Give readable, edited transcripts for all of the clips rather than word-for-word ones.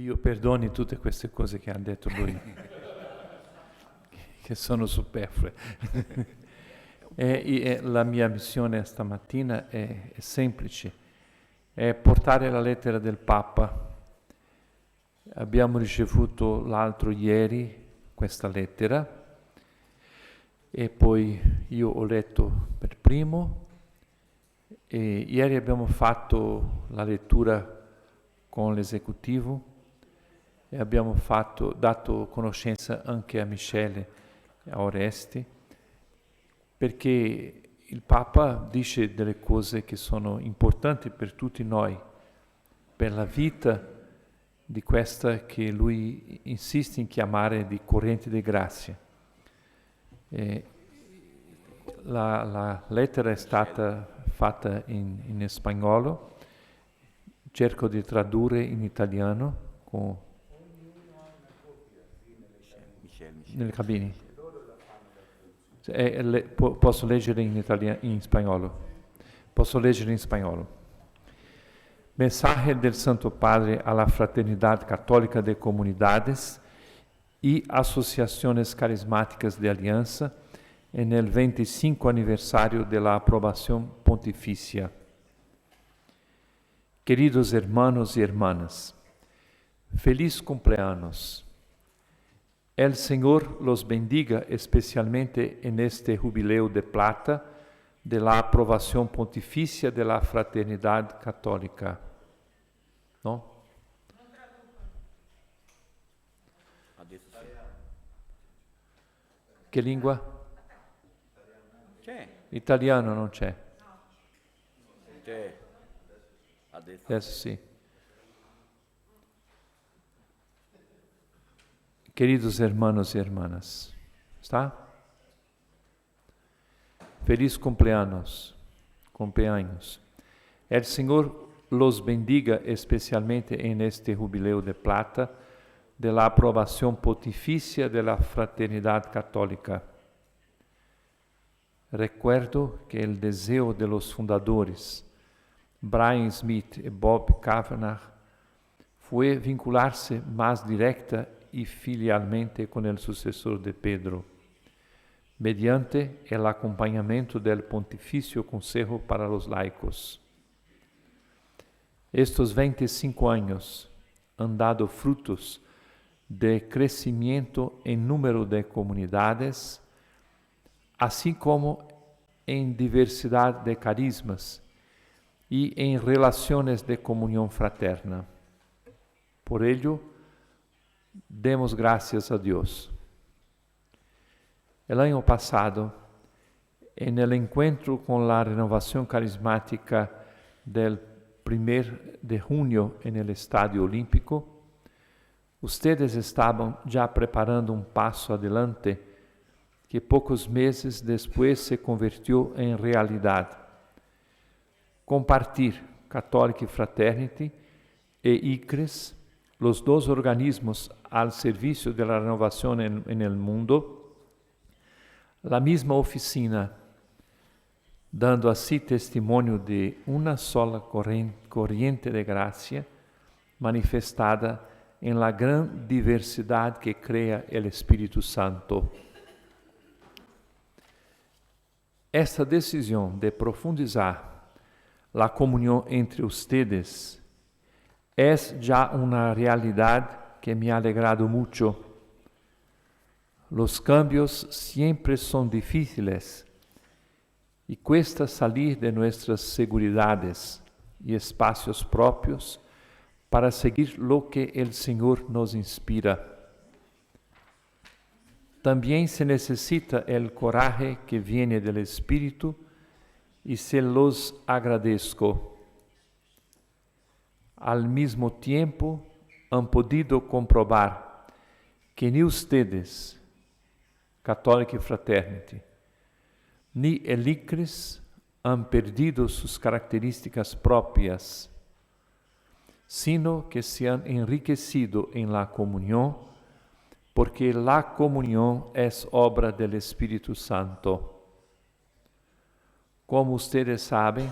Dio perdoni tutte queste cose che ha detto lui, che sono superflue. La mia missione stamattina è semplice, è portare la lettera del Papa. Abbiamo ricevuto l'altro ieri questa lettera e poi io ho letto per primo e ieri abbiamo fatto la lettura con l'esecutivo e abbiamo dato conoscenza anche a Michele e a Oreste, perché il Papa dice delle cose che sono importanti per tutti noi, per la vita di questa che lui insiste in chiamare di corrente di grazia. La lettera è stata fatta in spagnolo, cerco di tradurre in italiano nelle cabine. Posso leggere in spagnolo. Posso leggere in spagnolo. Mensaje del Santo Padre a la Fraternidad Católica de Comunidades y Asociaciones Carismáticas de Alianza en el 25 aniversario de la aprobación pontificia. Queridos hermanos y hermanas, feliz cumpleaños. El Señor los bendiga especialmente en este jubileo de plata de la aprobación pontificia de la Fraternidad Católica. ¿No? Che lingua? C'è. Italiano non c'è. C'è. Adesso. Adesso sì. Queridos hermanos y hermanas, ¿está? Feliz cumpleaños. El Señor los bendiga especialmente en este jubileo de plata de la aprobación pontificia de la Fraternidad Católica. Recuerdo que el deseo de los fundadores, Brian Smith y Bob Kavanagh, fue vincularse más directa y filialmente con el sucesor de Pedro, mediante el acompañamiento del Pontificio Consejo para los Laicos. Estos 25 años han dado frutos de crecimiento en número de comunidades, así como en diversidad de carismas y en relaciones de comunión fraterna. Por ello, demos gracias a Dios. El año pasado, en el encuentro con la renovación carismática del 1 de junio en el Estadio Olímpico, ustedes estaban ya preparando un paso adelante que pocos meses después se convirtió en realidad. Compartir Catholic Fraternity e ICRES, los dos organismos al servicio de la renovación en el mundo, la misma oficina, dando así testimonio de una sola corriente de gracia manifestada en la gran diversidad que crea el Espíritu Santo. Esta decisión de profundizar la comunión entre ustedes es ya una realidad que me ha alegrado mucho. Los cambios siempre son difíciles y cuesta salir de nuestras seguridades y espacios propios para seguir lo que el Señor nos inspira. También se necesita el coraje que viene del Espíritu y se los agradezco. Al mismo tiempo, han podido comprobar que ni ustedes, Catholic Fraternity, ni el ICRES han perdido sus características propias, sino que se han enriquecido en la comunión, porque la comunión es obra del Espíritu Santo. Como ustedes saben,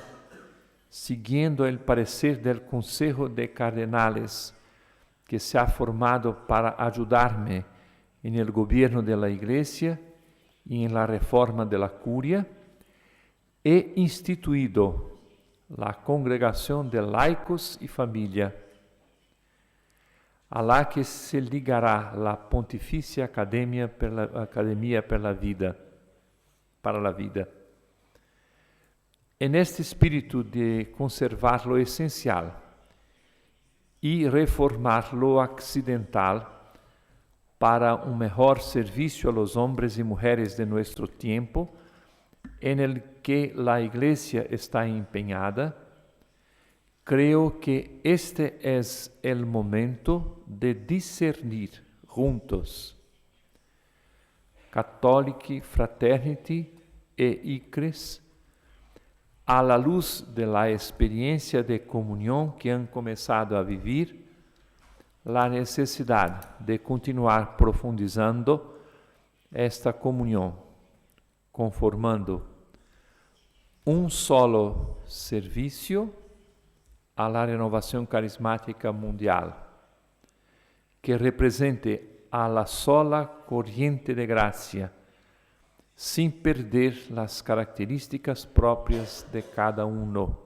siguiendo el parecer del Consejo de Cardenales que se ha formado para ayudarme en el gobierno de la Iglesia y en la reforma de la curia, he instituido la Congregación de Laicos y Familia, a la que se ligará la Pontificia Academia per la Vida, para la vida. En este espíritu de conservar lo esencial y reformar lo accidental para un mejor servicio a los hombres y mujeres de nuestro tiempo, en el que la Iglesia está empeñada, creo que este es el momento de discernir juntos Catholic Fraternity e ICRES, a la luz de la experiencia de comunión que han comenzado a vivir, la necesidad de continuar profundizando esta comunión, conformando un solo servicio a la renovación carismática mundial, que represente a la sola corriente de gracia, sin perder las características propias de cada uno.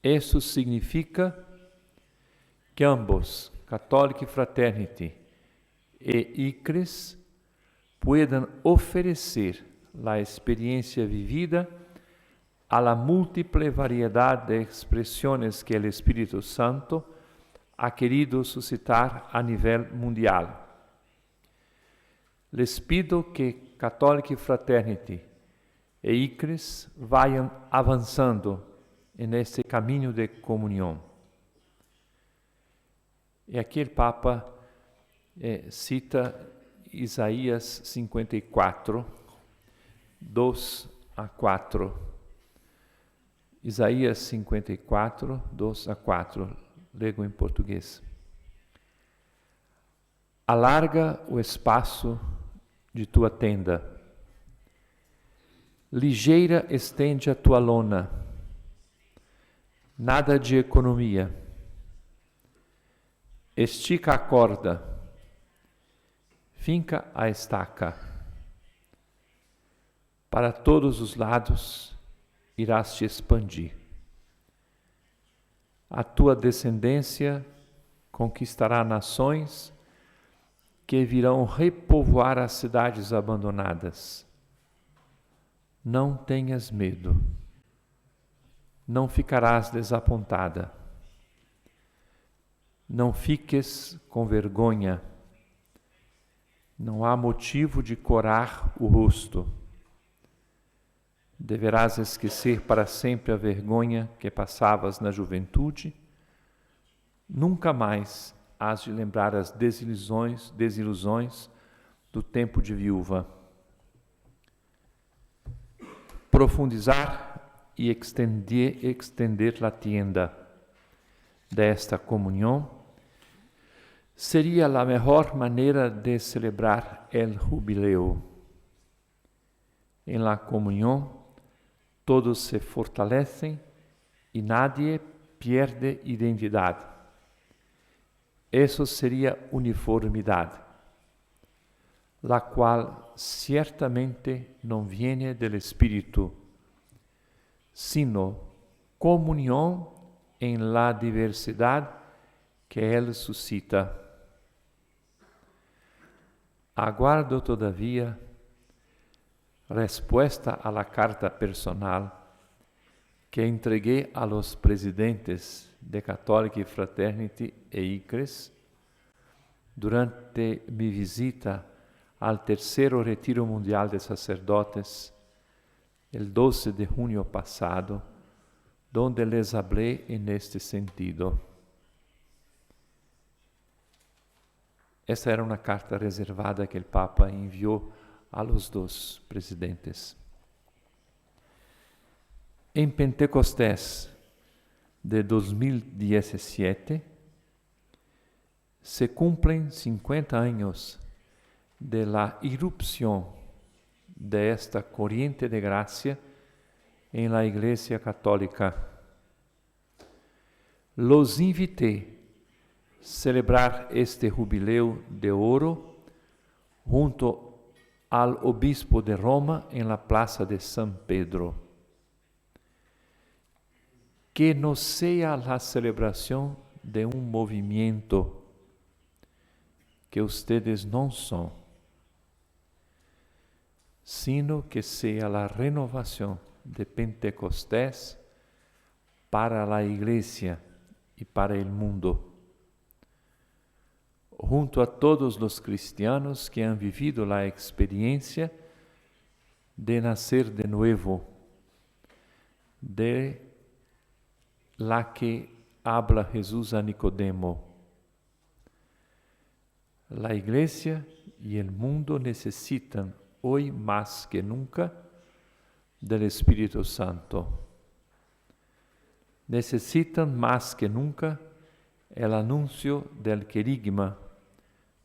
Eso significa que ambos, Catholic Fraternity e ICRES, puedan ofrecer la experiencia vivida a la múltiple variedad de expresiones que el Espíritu Santo ha querido suscitar a nivel mundial. Les pido que Catholic Fraternity e ICRES vayan avanzando en este camino de comunión. E aqui o Papa cita Isaías 54, 2 a 4. Isaías 54, 2 a 4. Lego em português. Alarga o espaço de tua tenda. Ligeira estende a tua lona. Nada de economia. Estica a corda. Finca a estaca. Para todos os lados irás te expandir. A tua descendência conquistará nações que virão repovoar as cidades abandonadas. Não tenhas medo. Não ficarás desapontada. Não fiques com vergonha. Não há motivo de corar o rosto. Deverás esquecer para sempre a vergonha que passavas na juventude. Nunca mais hás de lembrar as desilusões do tempo de viúva. Profundizar e extender a tienda desta comunhão seria a melhor maneira de celebrar el Jubileo. Em la comunhão, todos se fortalecem e nadie pierde identidade. Eso seria uniformidade, la qual ciertamente não viene del Espírito, sino comunhão em la diversidade que Ele suscita. Aguardo todavia respuesta a la carta personal que entregué a los presidentes de Catholic Fraternity e ICRES durante mi visita al tercero Retiro Mundial de Sacerdotes el 12 de junio pasado, donde les hablé en este sentido. Esta era una carta reservada que el Papa envió a los dos presidentes. En Pentecostés de 2017 se cumplen 50 años de la irrupción de esta corriente de gracia en la Iglesia Católica. Los invité celebrar este jubileo de oro junto al obispo de Roma en la plaza de San Pedro. Que no sea la celebración de un movimiento que ustedes no son, sino que sea la renovación de Pentecostés para la Iglesia y para el mundo, junto a todos los cristianos que han vivido la experiencia de nacer de nuevo, de la que habla Jesús a Nicodemo. La Iglesia y el mundo necesitan hoy más que nunca del Espíritu Santo. Necesitan más que nunca el anuncio del querigma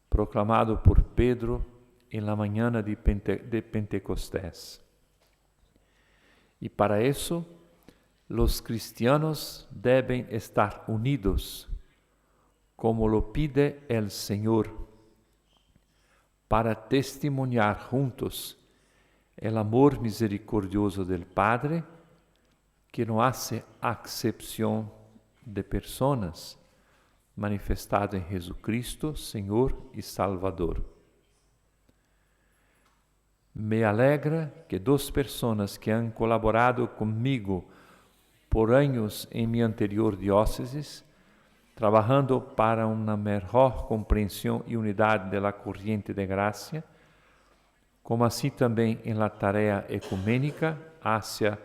proclamado por Pedro en la mañana de Pentecostés. Y para eso, los cristianos deben estar unidos, como lo pide el Señor, para testimoniar juntos el amor misericordioso del Padre, que no hace acepción de personas, manifestado en Jesucristo, Señor y Salvador. Me alegra que dos personas que han colaborado conmigo por años en mi anterior diócesis, trabajando para una mejor comprensión y unidad de la corriente de gracia, como así también en la tarea ecuménica hacia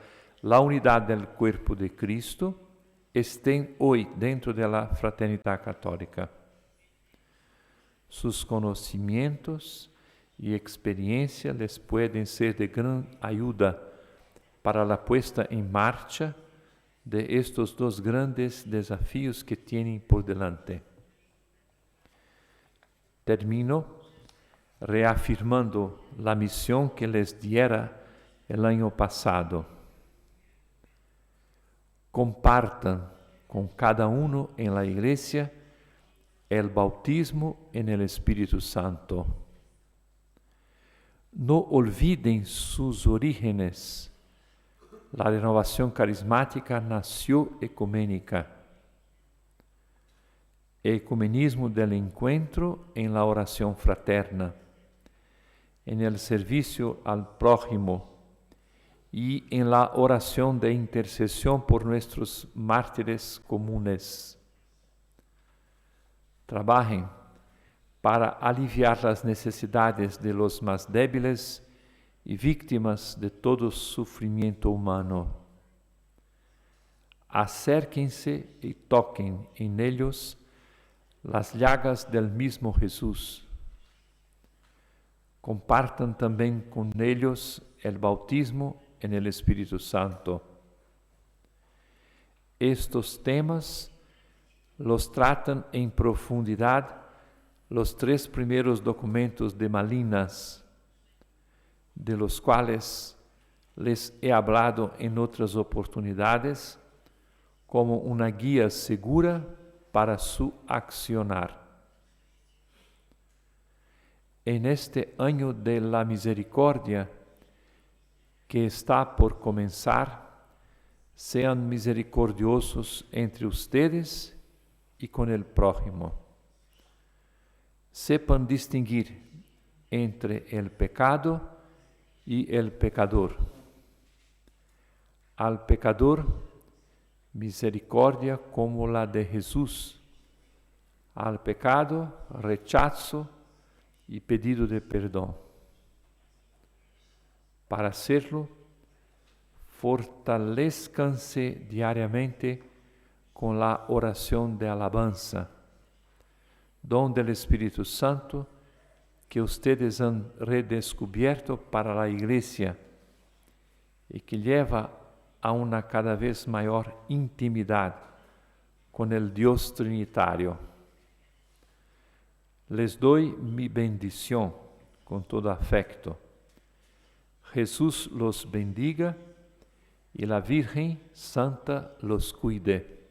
la unidad del cuerpo de Cristo, estén hoy dentro de la fraternidad católica. Sus conocimientos y experiencia les pueden ser de gran ayuda para la puesta en marcha de estos dos grandes desafíos que tienen por delante. Termino reafirmando la misión que les diera el año pasado. Compartan con cada uno en la iglesia el bautismo en el Espíritu Santo. No olviden sus orígenes. La renovación carismática nació ecuménica. Ecumenismo del encuentro en la oración fraterna, en el servicio al prójimo y en la oración de intercesión por nuestros mártires comunes. Trabajen para aliviar las necesidades de los más débiles y víctimas de todo sufrimiento humano. Acérquense y toquen en ellos las llagas del mismo Jesús. Compartan también con ellos el bautismo en el Espíritu Santo. Estos temas los tratan en profundidad los 3 primeros documentos de Malinas, de los cuales les he hablado en otras oportunidades como una guía segura para su accionar. En este año de la misericordia que está por comenzar, sean misericordiosos entre ustedes y con el prójimo. Sepan distinguir entre el pecado y el pecador. Al pecador, misericordia como la de Jesús. Al pecado, rechazo y pedido de perdón. Para hacerlo, fortalezcanse diariamente con la oración de alabanza, don del Espíritu Santo que ustedes han redescubierto para la Iglesia y que lleva a una cada vez mayor intimidad con el Dios Trinitario. Les doy mi bendición con todo afecto. Jesús los bendiga y la Virgen Santa los cuide.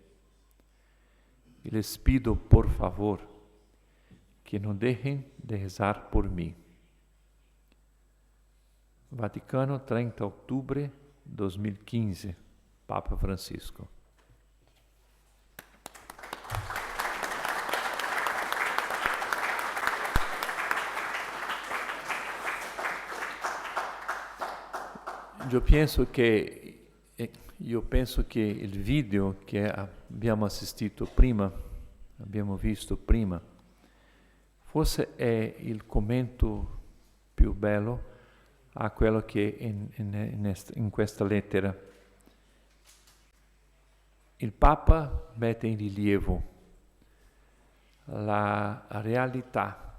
e les pido, por favor, que não deixem de rezar por mim. Vaticano, 30 de outubro de 2015, Papa Francisco. Eu penso che il video che abbiamo visto prima, forse è il commento più bello a quello che è in questa lettera. Il Papa mette in rilievo la realtà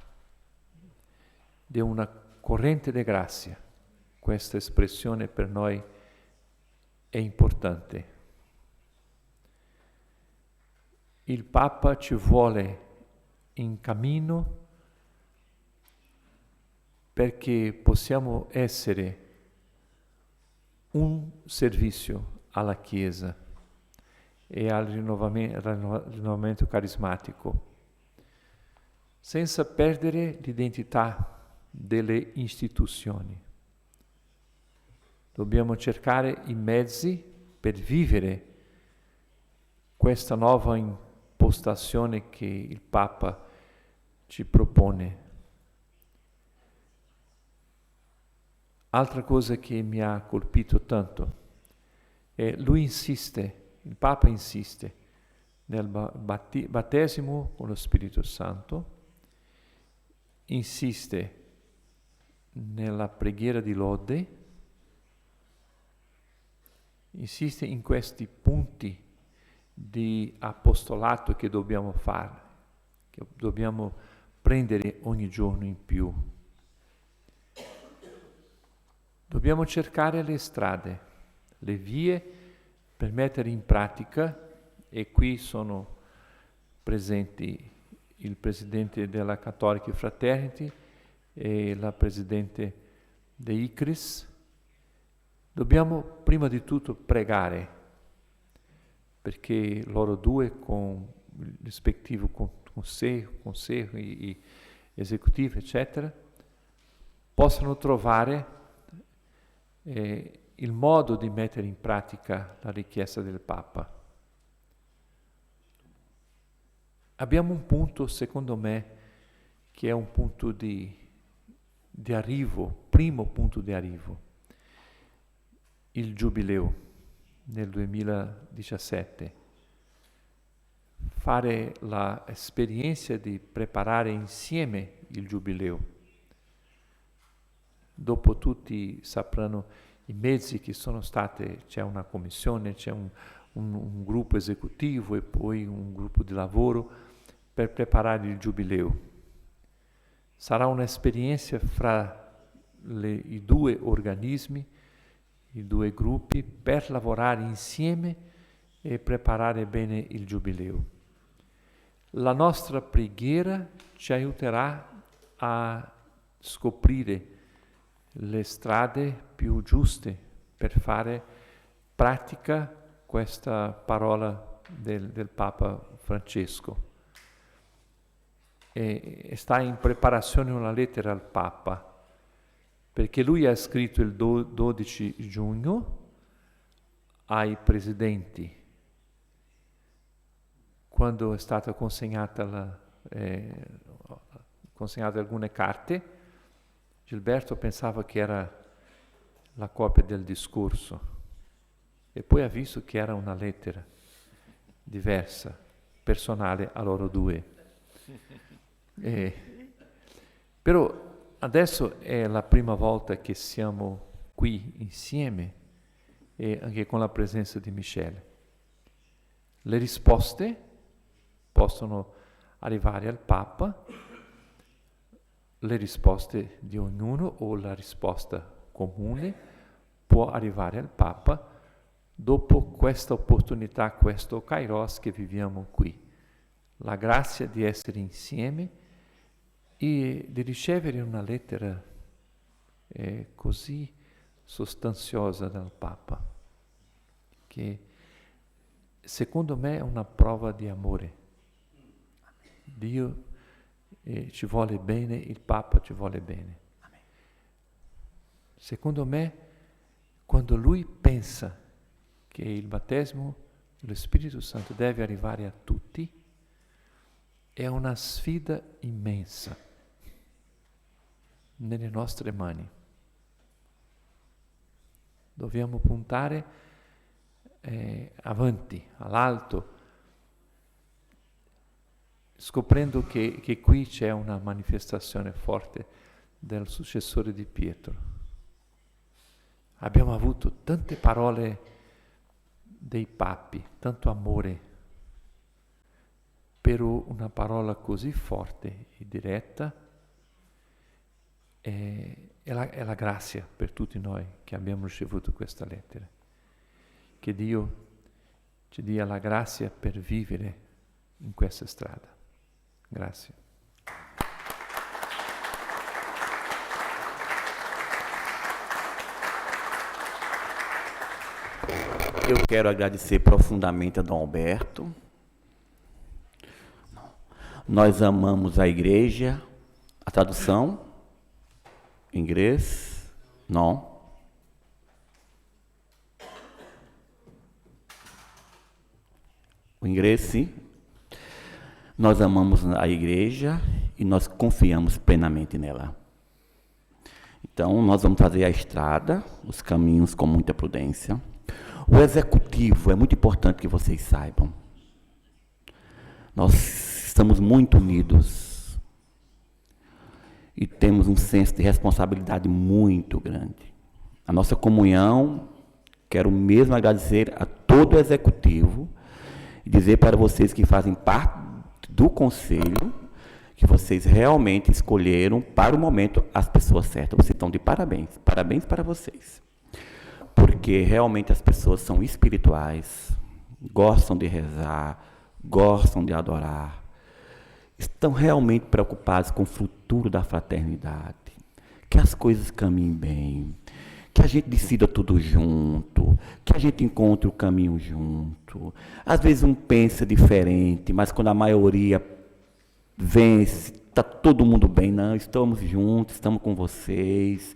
di una corrente di grazia. Questa espressione per noi è importante. Il Papa ci vuole in cammino perché possiamo essere un servizio alla Chiesa e al rinnovamento carismatico, senza perdere l'identità delle istituzioni. Dobbiamo cercare i mezzi per vivere questa nuova impostazione che il Papa ci propone. Altra cosa che mi ha colpito tanto è il Papa insiste nel battesimo con lo Spirito Santo, insiste nella preghiera di lode, insiste in questi punti di apostolato che dobbiamo fare, che dobbiamo prendere ogni giorno in più. Dobbiamo cercare le strade, le vie per mettere in pratica, e qui sono presenti il presidente della Catholic Fraternity e la presidente di ICRIS. Dobbiamo prima di tutto pregare, perché loro due con il rispettivo consiglio esecutivo, eccetera, possano trovare il modo di mettere in pratica la richiesta del Papa. Abbiamo un punto, secondo me, che è un punto di arrivo, primo punto di arrivo. Il Giubileo nel 2017, fare l'esperienza di preparare insieme il Giubileo. Dopo tutti sapranno i mezzi che sono stati, c'è una commissione, c'è un gruppo esecutivo e poi un gruppo di lavoro per preparare il Giubileo. Sarà un'esperienza fra i due organismi, i due gruppi, per lavorare insieme e preparare bene il Giubileo. La nostra preghiera ci aiuterà a scoprire le strade più giuste per fare pratica questa parola del Papa Francesco. E sta in preparazione una lettera al Papa, perché lui ha scritto il 12 giugno ai presidenti, quando è stata consegnate alcune carte. Alberto pensava che era la copia del discorso e poi ha visto che era una lettera diversa, personale a loro due. Però adesso è la prima volta che siamo qui insieme e anche con la presenza di Michele. Le risposte possono arrivare al Papa, le risposte di ognuno o la risposta comune può arrivare al Papa dopo questa opportunità, questo kairos che viviamo qui. La grazia di essere insieme e di ricevere una lettera così sostanziosa dal Papa, che secondo me è una prova di amore Dio ci vuole bene, il Papa ci vuole bene. Amen. Secondo me, quando lui pensa che il battesimo dello Spirito Santo deve arrivare a tutti, è una sfida immensa nelle nostre mani. Dobbiamo puntare avanti, all'alto, scoprendo che qui c'è una manifestazione forte del successore di Pietro. Abbiamo avuto tante parole dei papi, tanto amore, però una parola così forte e diretta è la grazia per tutti noi che abbiamo ricevuto questa lettera. Che Dio ci dia la grazia per vivere in questa strada. Grazie. Eu quero agradecer profundamente a Dom Alberto. Nós amamos a igreja. A tradução? Inglês? Não. O inglês, sim. Nós amamos a igreja e nós confiamos plenamente nela. Então, nós vamos fazer a estrada, os caminhos com muita prudência. O executivo, é muito importante que vocês saibam. Nós estamos muito unidos e temos um senso de responsabilidade muito grande. A nossa comunhão, quero mesmo agradecer a todo o executivo e dizer para vocês que fazem parte do conselho que vocês realmente escolheram para o momento as pessoas certas. Vocês estão de parabéns. Parabéns para vocês. Porque realmente as pessoas são espirituais, gostam de rezar, gostam de adorar, estão realmente preocupados com o futuro da fraternidade, que as coisas caminhem bem, que a gente decida tudo junto, que a gente encontre o caminho junto. Às vezes um pensa diferente, mas quando a maioria vence, está todo mundo bem. Não, estamos juntos, estamos com vocês.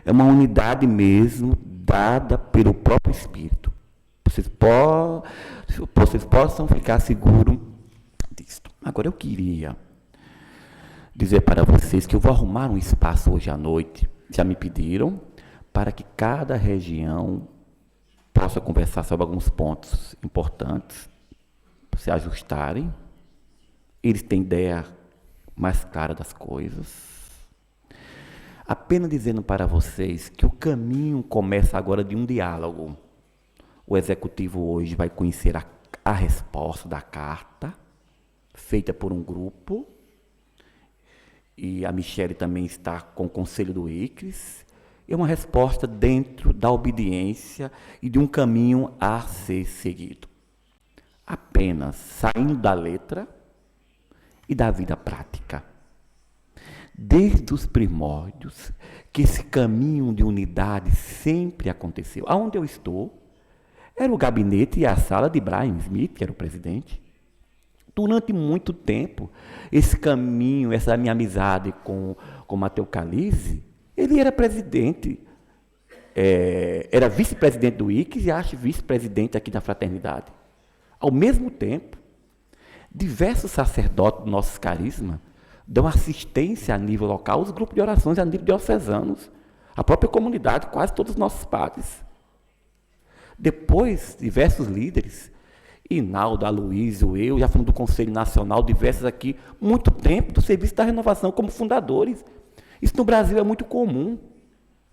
É uma unidade mesmo, dada pelo próprio Espírito. Vocês possam ficar seguros disso. Agora eu queria dizer para vocês que eu vou arrumar um espaço hoje à noite. Já me pediram para que cada região possa conversar sobre alguns pontos importantes, para se ajustarem. Eles têm ideia mais clara das coisas. Apenas dizendo para vocês que o caminho começa agora de um diálogo. O executivo hoje vai conhecer a resposta da carta, feita por um grupo, e a Michele também está com o conselho do ICRIS. É uma resposta dentro da obediência e de um caminho a ser seguido. Apenas saindo da letra e da vida prática. Desde os primórdios, que esse caminho de unidade sempre aconteceu. Aonde eu estou, era o gabinete e a sala de Brian Smith, que era o presidente. Durante muito tempo, esse caminho, essa minha amizade com Mateu Calise, ele era presidente, era vice-presidente do ICS e acho vice-presidente aqui da Fraternidade. Ao mesmo tempo, diversos sacerdotes do nosso carisma dão assistência a nível local, os grupos de orações a nível diocesanos, a própria comunidade, quase todos os nossos padres. Depois, diversos líderes, Inaldo, Aloysio, eu, já fomos do Conselho Nacional, diversos aqui, muito tempo do Serviço da Renovação como fundadores. Isso no Brasil é muito comum.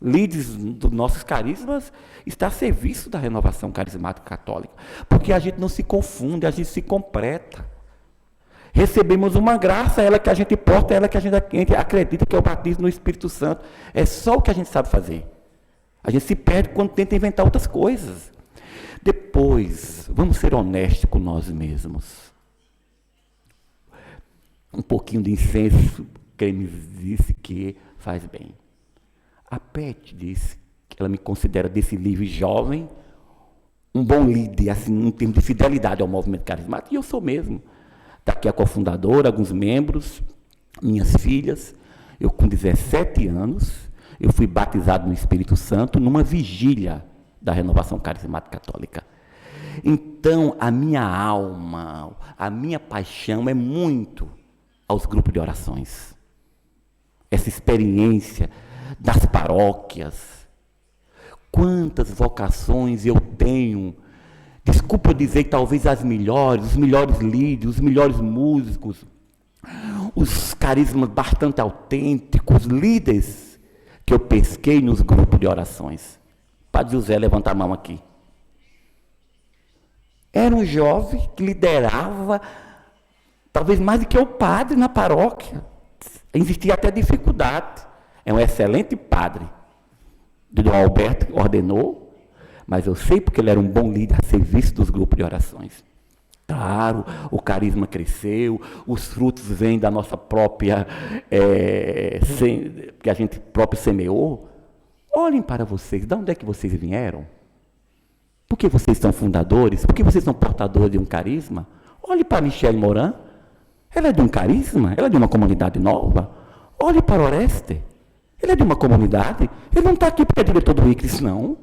Líderes dos nossos carismas está a serviço da renovação carismática católica, porque a gente não se confunde, a gente se completa. Recebemos uma graça, ela que a gente porta, ela que a gente acredita que é o batismo no Espírito Santo. É só o que a gente sabe fazer. A gente se perde quando tenta inventar outras coisas. Depois, vamos ser honestos com nós mesmos. Um pouquinho de incenso, que me disse que faz bem. A Pet disse que ela me considera desse livro jovem, um bom líder, assim, em termos de fidelidade ao movimento carismático, e eu sou mesmo. Está aqui a cofundadora, alguns membros, minhas filhas. Eu, com 17 anos, eu fui batizado no Espírito Santo numa vigília da Renovação Carismática Católica. Então, a minha alma, a minha paixão é muito aos grupos de orações. Essa experiência das paróquias. Quantas vocações eu tenho. Desculpa eu dizer que talvez as melhores, os melhores líderes, os melhores músicos, os carismas bastante autênticos, líderes que eu pesquei nos grupos de orações. Padre José, levanta a mão aqui. Era um jovem que liderava, talvez mais do que o padre na paróquia. Existia até dificuldade. É um excelente padre. O Dom Alberto ordenou, mas eu sei porque ele era um bom líder a serviço dos grupos de orações. Claro, o carisma cresceu, os frutos vêm da nossa própria, que a gente próprio semeou. Olhem para vocês, de onde é que vocês vieram? Por que vocês são fundadores? Por que vocês são portadores de um carisma? Olhe para Michele Moran, ela é de um carisma, ela é de uma comunidade nova. Olhe para Oreste, ele é de uma comunidade, ele não está aqui porque é diretor do ICRIS, não.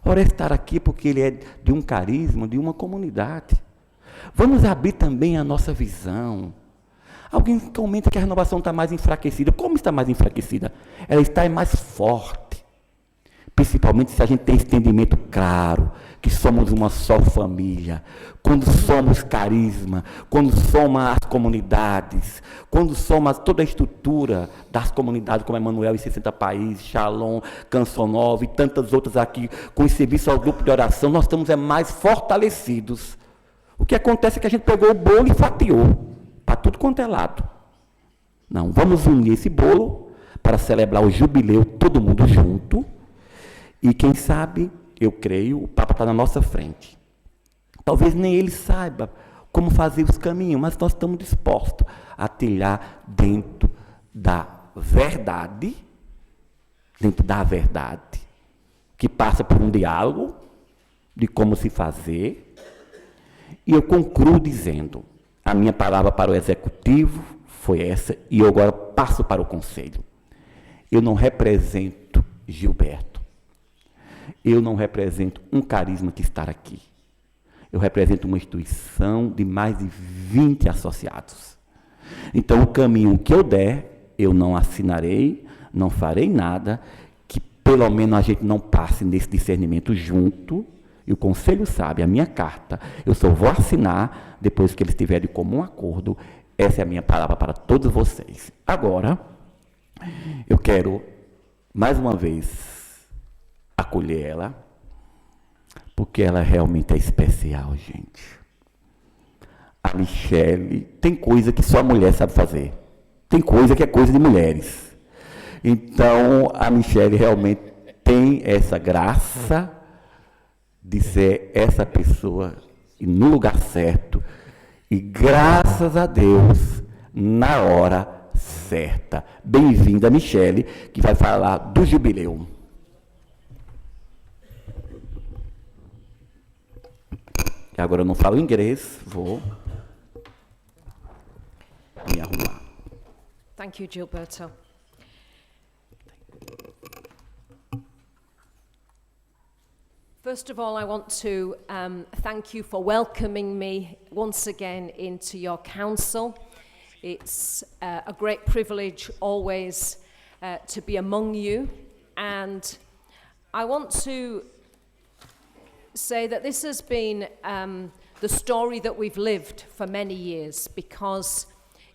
Oreste está aqui porque ele é de um carisma, de uma comunidade. Vamos abrir também a nossa visão. Alguém comenta que a renovação está mais enfraquecida. Como está mais enfraquecida? Ela está mais forte. Principalmente se a gente tem esse entendimento claro, que somos uma só família. Quando somos carisma, quando somos as comunidades, quando somos toda a estrutura das comunidades, como Emanuel em 60 países, Shalom, Canção Nova e tantas outras aqui, com esse serviço ao grupo de oração, nós estamos mais fortalecidos. O que acontece é que a gente pegou o bolo e fatiou para tudo quanto é lado. Não, vamos unir esse bolo para celebrar o jubileu, todo mundo junto. E quem sabe, eu creio, o Papa está na nossa frente. Talvez nem ele saiba como fazer os caminhos, mas nós estamos dispostos a trilhar dentro da verdade, que passa por um diálogo de como se fazer. E eu concluo dizendo, a minha palavra para o executivo foi essa, e eu agora passo para o conselho. Eu não represento Gilberto. Eu não represento um carisma que está aqui. Eu represento uma instituição de mais de 20 associados. Então, o caminho que eu der, eu não assinarei, não farei nada, que pelo menos a gente não passe nesse discernimento junto. E o conselho sabe, a minha carta, eu só vou assinar depois que eles tiverem de comum acordo. Essa é a minha palavra para todos vocês. Agora, eu quero, mais uma vez, acolher ela, porque ela realmente é especial, gente. A Michele tem coisa que só a mulher sabe fazer. Tem coisa que é coisa de mulheres. Então, a Michele realmente tem essa graça de ser essa pessoa e no lugar certo. E graças a Deus, na hora certa. Bem-vinda, Michele, que vai falar do jubileu. E agora eu não falo inglês, vou me arrumar. Thank you, Gilberto. First of all, I want to thank you for welcoming me once again into your council. It's a great privilege always to be among you, and I want to say that this has been the story that we've lived for many years, because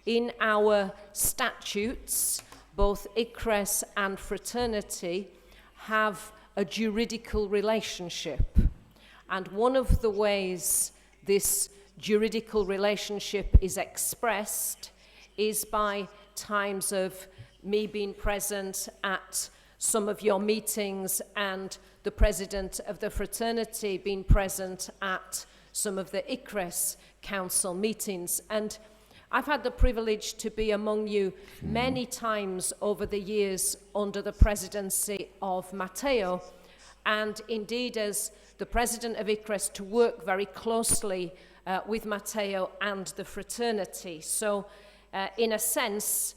in our statutes, both ICRES and fraternity have a juridical relationship. And one of the ways this juridical relationship is expressed is by times of me being present at some of your meetings and the president of the fraternity being present at some of the ICRES council meetings. And I've had the privilege to be among you many times over the years under the presidency of Matteo, and indeed as the president of ICRES to work very closely with Matteo and the fraternity. So, in a sense,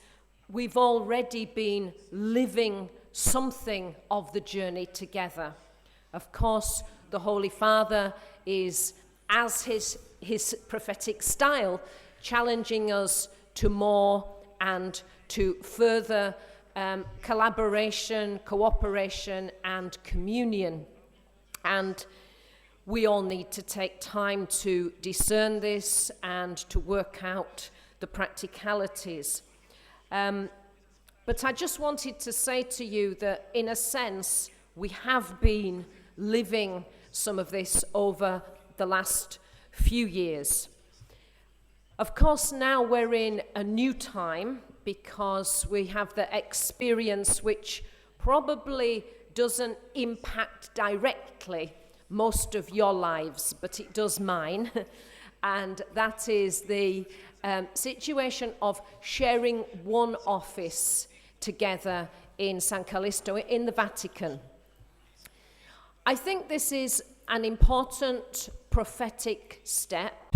we've already been living something of the journey together. Of course, the Holy Father is, as his prophetic style, challenging us to more and to further collaboration, cooperation, and communion. And we all need to take time to discern this and to work out the practicalities. But I just wanted to say to you that, in a sense, we have been living some of this over the last few years. Of course, now we're in a new time because we have the experience which probably doesn't impact directly most of your lives, but it does mine. And that is the situation of sharing one office together in San Callisto, in the Vatican. I think this is an important prophetic step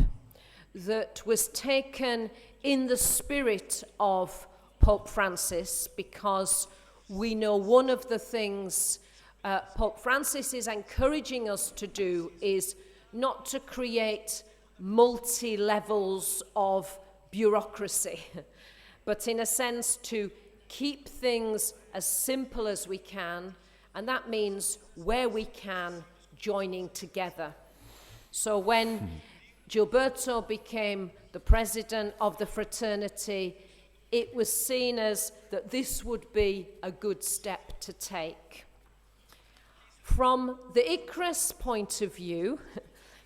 that was taken in the spirit of Pope Francis, because we know one of the things Pope Francis is encouraging us to do is not to create multi-levels of bureaucracy, but in a sense to keep things as simple as we can, and that means where we can, joining together. So when Gilberto became the president of the fraternity, it was seen as that this would be a good step to take. From the ICRES point of view,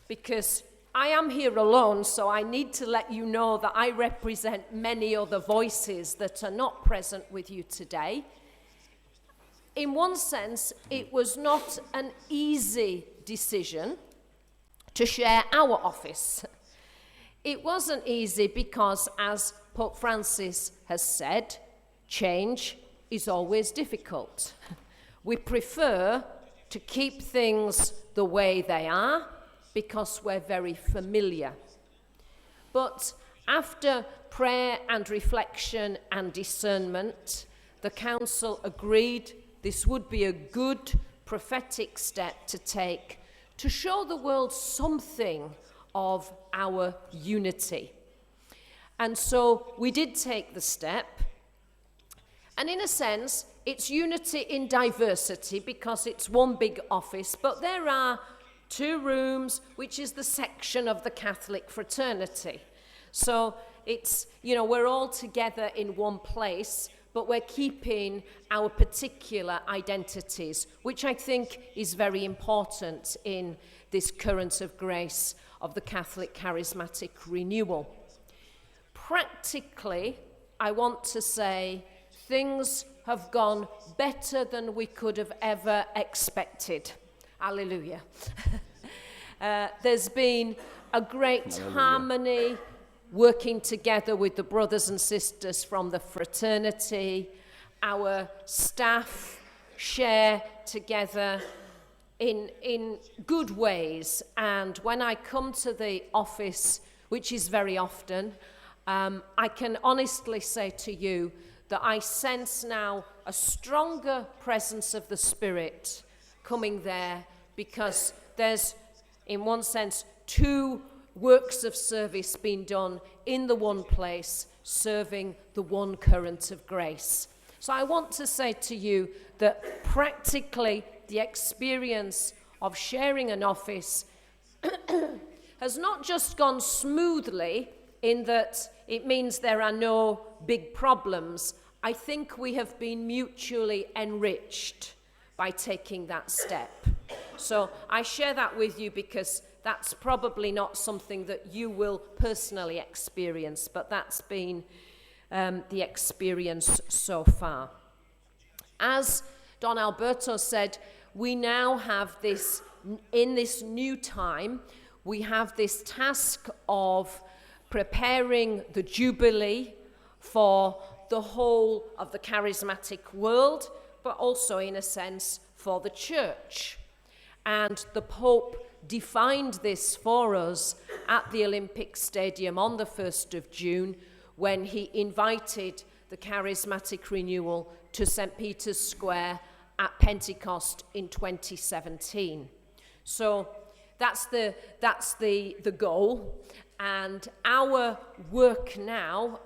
because I am here alone, so I need to let you know that I represent many other voices that are not present with you today. In one sense, it was not an easy decision to share our office. It wasn't easy because, as Pope Francis has said, change is always difficult. We prefer to keep things the way they are because we're very familiar. But after prayer and reflection and discernment, the Council agreed this would be a good prophetic step to take to show the world something of our unity. And so we did take the step. And in a sense, it's unity in diversity because it's one big office, but there are 2 rooms, which is the section of the Catholic fraternity. So it's, we're all together in one place, but we're keeping our particular identities, which I think is very important in this current of grace of the Catholic charismatic renewal. Practically, I want to say things have gone better than we could have ever expected. Hallelujah. There's been a great harmony, working together with the brothers and sisters from the fraternity. Our staff share together in good ways. And when I come to the office, which is very often, I can honestly say to you that I sense now a stronger presence of the Spirit coming there, because there's, in one sense, 2 works of service being done in the one place, serving the one current of grace. So I want to say to you that practically the experience of sharing an office has not just gone smoothly in that it means there are no big problems. I think we have been mutually enriched by taking that step. So I share that with you because that's probably not something that you will personally experience, but that's been the experience so far. As Don Alberto said, we now have this, in this new time, we have this task of preparing the Jubilee for the whole of the charismatic world, but also, in a sense, for the Church. And the Pope defined this for us at the Olympic Stadium on the 1st of June when he invited the charismatic renewal to St. Peter's Square at Pentecost in 2017. So that's the goal. And our work now,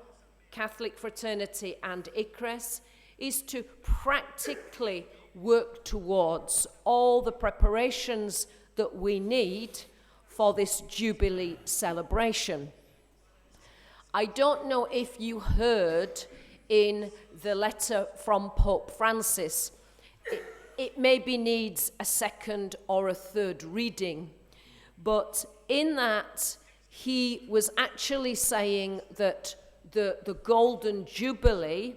Catholic Fraternity and ICRES, is to practically work towards all the preparations that we need for this Jubilee celebration. I don't know if you heard in the letter from Pope Francis, it maybe needs a second or a third reading, but in that he was actually saying that the Golden Jubilee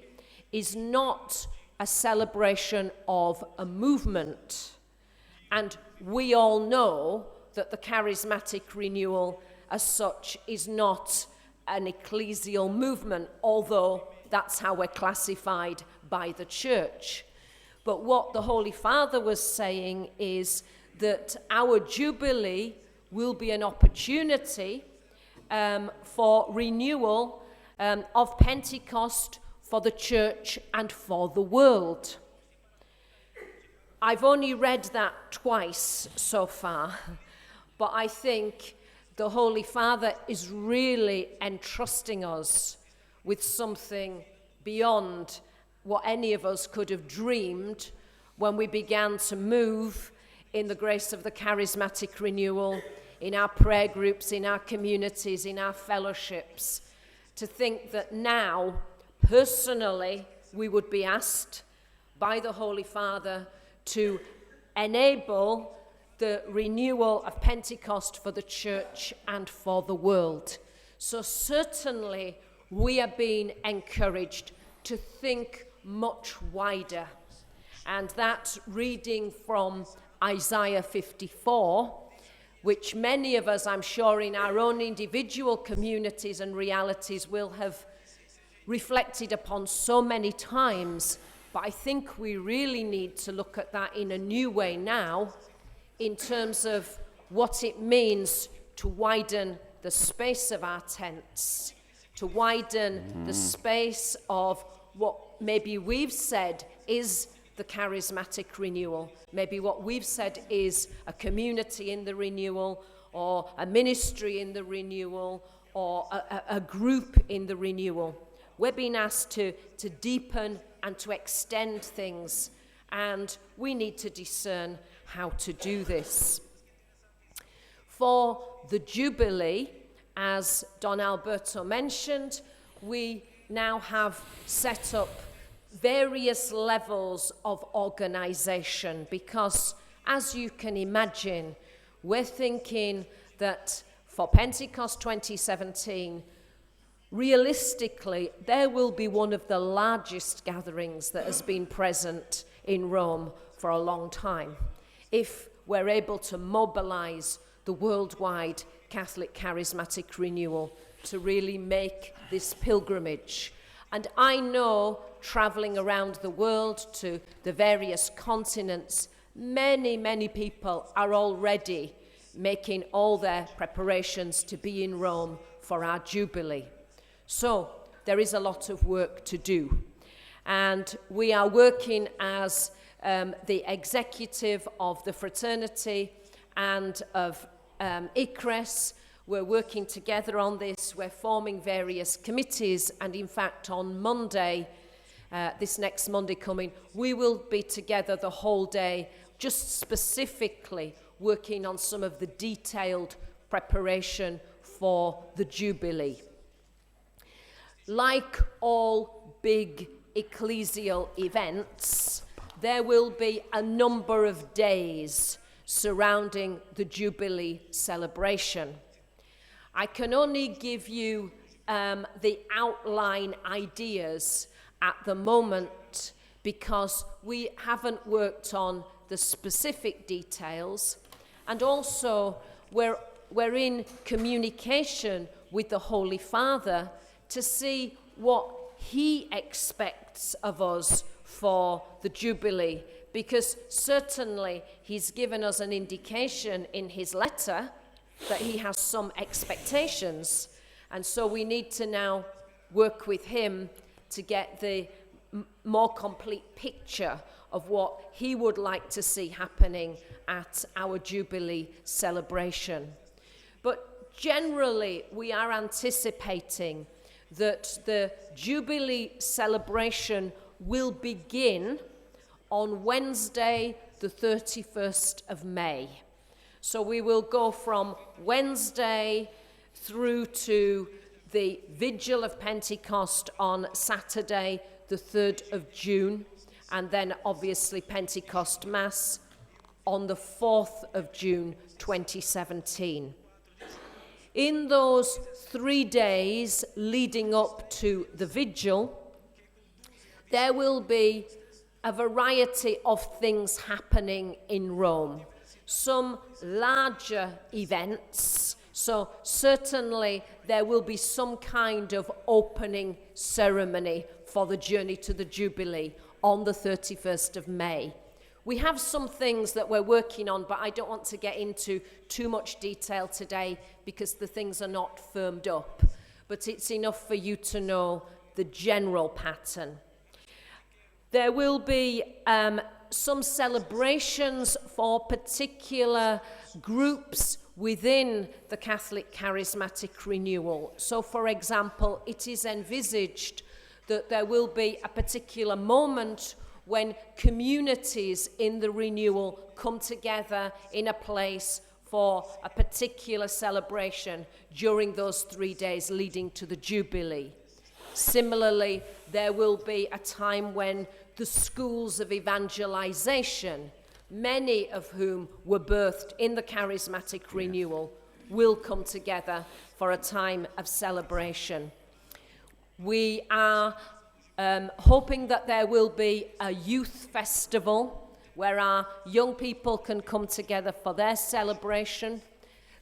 is not a celebration of a movement. And we all know that the charismatic renewal as such is not an ecclesial movement, although that's how we're classified by the church. But what the Holy Father was saying is that our Jubilee will be an opportunity for renewal of Pentecost for the church and for the world. I've only read that twice so far, but I think the Holy Father is really entrusting us with something beyond what any of us could have dreamed when we began to move in the grace of the charismatic renewal, in our prayer groups, in our communities, in our fellowships, to think that now, personally, we would be asked by the Holy Father to enable the renewal of Pentecost for the church and for the world. So certainly we are being encouraged to think much wider. And that reading from Isaiah 54, which many of us, I'm sure, in our own individual communities and realities will have reflected upon so many times, but I think we really need to look at that in a new way now, in terms of what it means to widen the space of our tents, to widen the space of what maybe we've said is the charismatic renewal. Maybe what we've said is a community in the renewal, or a ministry in the renewal, or a group in the renewal. We're being asked to deepen and to extend things, and we need to discern how to do this. For the Jubilee, as Don Alberto mentioned, we now have set up various levels of organization, because, as you can imagine, we're thinking that for Pentecost 2017, realistically, there will be one of the largest gatherings that has been present in Rome for a long time, if we're able to mobilize the worldwide Catholic charismatic renewal to really make this pilgrimage. And I know, traveling around the world to the various continents, many, many people are already making all their preparations to be in Rome for our Jubilee. So there is a lot of work to do. And we are working as the executive of the fraternity and of ICRES. We're working together on this. We're forming various committees, and in fact on Monday, this next Monday coming, we will be together the whole day, just specifically working on some of the detailed preparation for the Jubilee. Like all big ecclesial events, there will be a number of days surrounding the Jubilee celebration. I can only give you the outline ideas at the moment, because we haven't worked on the specific details, and also we're in communication with the Holy Father to see what he expects of us for the Jubilee, because certainly he's given us an indication in his letter that he has some expectations. And so we need to now work with him to get the more complete picture of what he would like to see happening at our Jubilee celebration. But generally, we are anticipating that the Jubilee celebration will begin on Wednesday, the 31st of May. So we will go from Wednesday through to the Vigil of Pentecost on Saturday, the 3rd of June, and then obviously Pentecost Mass on the 4th of June 2017. In those 3 days leading up to the Vigil, there will be a variety of things happening in Rome. Some larger events, so certainly there will be some kind of opening ceremony for the journey to the Jubilee on the 31st of May. We have some things that we're working on, but I don't want to get into too much detail today because the things are not firmed up. But it's enough for you to know the general pattern. There will be some celebrations for particular groups within the Catholic Charismatic Renewal. So, for example, it is envisaged that there will be a particular moment when communities in the renewal come together in a place for a particular celebration during those 3 days leading to the Jubilee. Similarly, there will be a time when the schools of evangelization, many of whom were birthed in the Charismatic Renewal, will come together for a time of celebration. We are hoping that there will be a youth festival where our young people can come together for their celebration.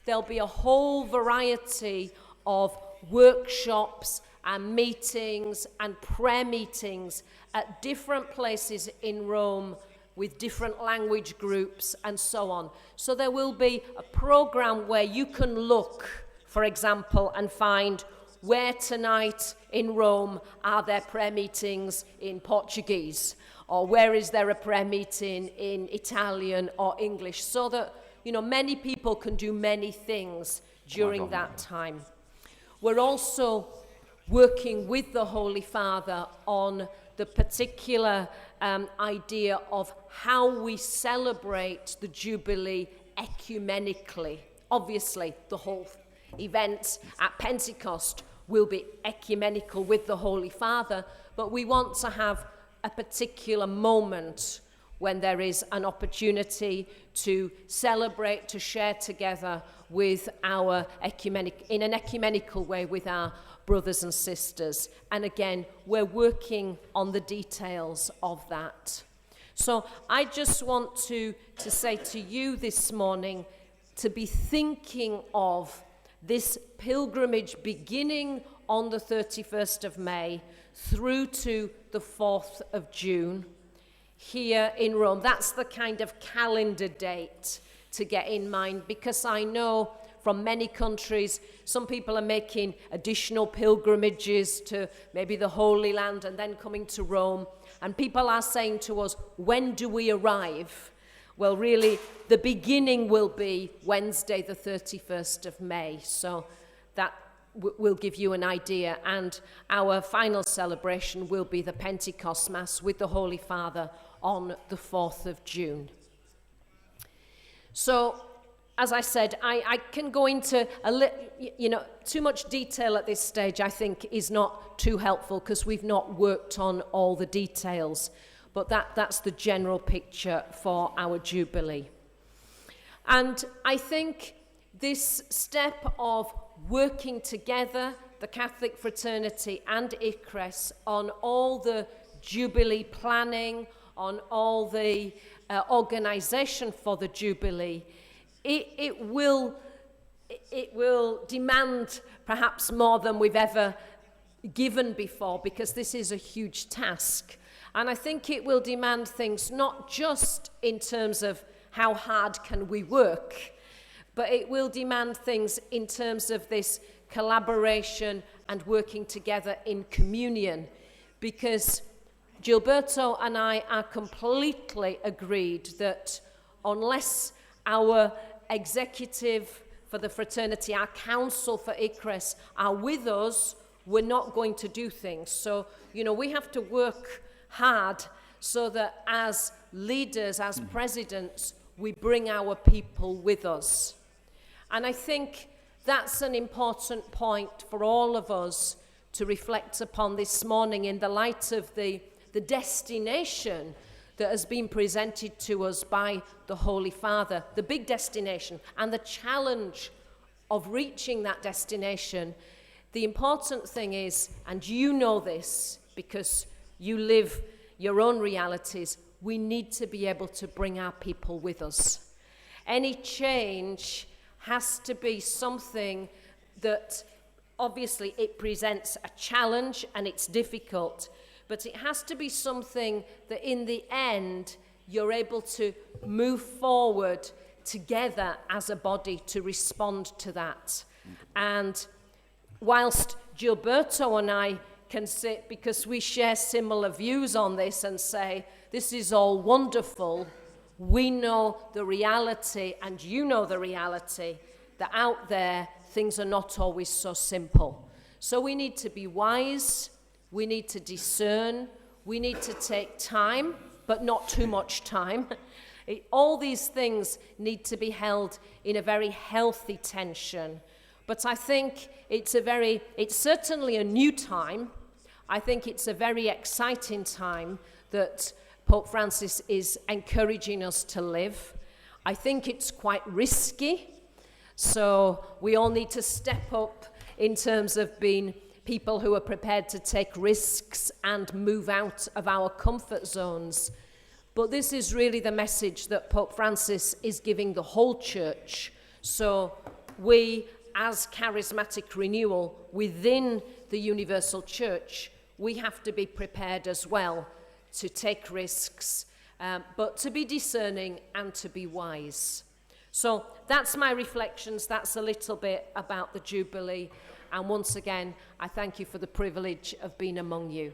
There'll be a whole variety of workshops and meetings and prayer meetings at different places in Rome with different language groups and so on. So there will be a program where you can look, for example, and find where tonight in Rome are there prayer meetings in Portuguese, or where is there a prayer meeting in Italian or English, so that, you know, many people can do many things during that time. We're also working with the Holy Father on the particular idea of how we celebrate the Jubilee ecumenically. Obviously, the whole event at Pentecost will be ecumenical with the Holy Father, but we want to have a particular moment when there is an opportunity to celebrate, to share together with our in an ecumenical way with our brothers and sisters. And again, we're working on the details of that. So I just want to say to you this morning to be thinking of this pilgrimage beginning on the 31st of May through to the 4th of June here in Rome. That's the kind of calendar date to get in mind, because I know from many countries, some people are making additional pilgrimages to maybe the Holy Land and then coming to Rome. And people are saying to us, when do we arrive? Well, really, the beginning will be Wednesday, the 31st of May. So that will give you an idea. And our final celebration will be the Pentecost Mass with the Holy Father on the 4th of June. So, as I said, I can go into too much detail at this stage, I think, is not too helpful because we've not worked on all the details. But that's the general picture for our Jubilee. And I think this step of working together, the Catholic fraternity and ICRES, on all the Jubilee planning, on all the organisation for the Jubilee, it will demand perhaps more than we've ever given before, because this is a huge task. And I think it will demand things not just in terms of how hard can we work, but it will demand things in terms of this collaboration and working together in communion, because Gilberto and I are completely agreed that unless our executive for the fraternity, our council for ICRES are with us, we're not going to do things. So, we have to work hard so that as leaders, as presidents, we bring our people with us. And I think that's an important point for all of us to reflect upon this morning in the light of the destination that has been presented to us by the Holy Father, the big destination, and the challenge of reaching that destination. The important thing is, and you know this because you live your own realities, we need to be able to bring our people with us. Any change has to be something that, obviously, it presents a challenge and it's difficult, but it has to be something that in the end you're able to move forward together as a body to respond to that. And whilst Gilberto and I can sit, because we share similar views on this, and say, this is all wonderful, we know the reality, and you know the reality, that out there things are not always so simple. So we need to be wise, we need to discern, we need to take time, but not too much time. All these things need to be held in a very healthy tension. But I think it's certainly a new time. I think it's a very exciting time that Pope Francis is encouraging us to live. I think it's quite risky, so we all need to step up in terms of being people who are prepared to take risks and move out of our comfort zones. But this is really the message that Pope Francis is giving the whole church. So we, as charismatic renewal within the universal church, we have to be prepared as well to take risks, but to be discerning and to be wise. So that's my reflections. That's a little bit about the Jubilee. And once again, I thank you for the privilege of being among you.